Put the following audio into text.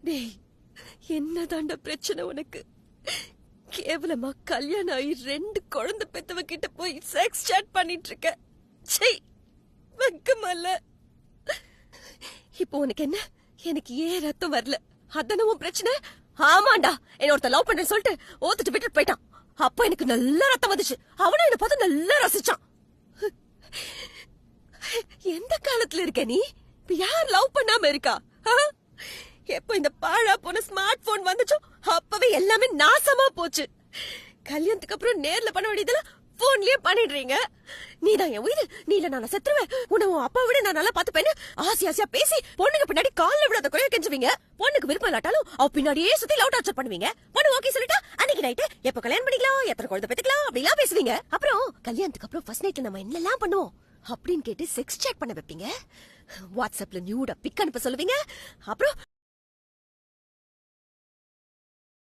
டேய், என்னதாண்டா பிரச்சனை உனக்கு? கேவலமா கல்யாணம் ஆகி 2 குழந்தை பெத்தவ கிட்ட போய் செக்ஸ் சாட் பண்ணிட்டு இருக்க. சை, வெக்கமல்ல. இப்போ உனக்கு என்ன? எனக்கு ஏன் ரத்தம் வரல, அதான உன் பிரச்சனை? ஆமாண்டா, என்ன ஒருத்த லவ் பண்றேன்னு சொல்லிட்டு ஓத்துட்டு விட்டுட்டு போயிட்டான். அப்ப எனக்கு நல்லா ரத்தம் வந்துச்சு. அவனும் என்ன பார்த்து நல்லா ரசிச்சான். எந்த காலத்துல இருக்க நீ? இப்ப யார் லவ் பண்ணாம இருக்கா? எப்ப இந்த பாழா போன ஸ்மார்ட் போன் வந்துச்சோ அப்பவே எல்லாமே நாசமா போச்சு. கல்யாணத்துக்கு அப்புறம் நேர்ல பண்ண வேண்டியதெல்லாம் போன்லயே பண்ணிடுறீங்க. நீதான் என் உயிர், நீ இல்ல நான் செத்துருவேன், உன்னை உன் அப்பா விட நான் நல்லா பாத்துப்பேன்னு ஆசையா பேசி பொண்ணுங்க பின்னாடி கால்ல விடாத குறைய கெஞ்சுவீங்க. பொண்ணுக்கு விருப்பம் இல்லாட்டாலும் அவ பின்னாடியே சுத்தி லவ் டார்ச்சர் பண்ணுவீங்க. பொண்ணு ஓகே சொல்லிட்டா அன்னைக்கு நைட்டு எப்ப கல்யாணம் பண்ணிக்கலாம், எத்தனை குழந்தை பெத்துக்கலாம் அப்படிலாம் பேசுவீங்க. அப்புறம் கல்யாணத்துக்கு அப்புறம் ஃபர்ஸ்ட் நைட்ல நம்ம என்னெல்லாம் பண்ணுவோம் அப்படின்னு கேட்டு செக்ஸ் சாட் பண்ண வைப்பீங்க. வாட்ஸ்அப்ல நியூடா பிக் அனுப்ப சொல்லுவீங்க. அப்புறம்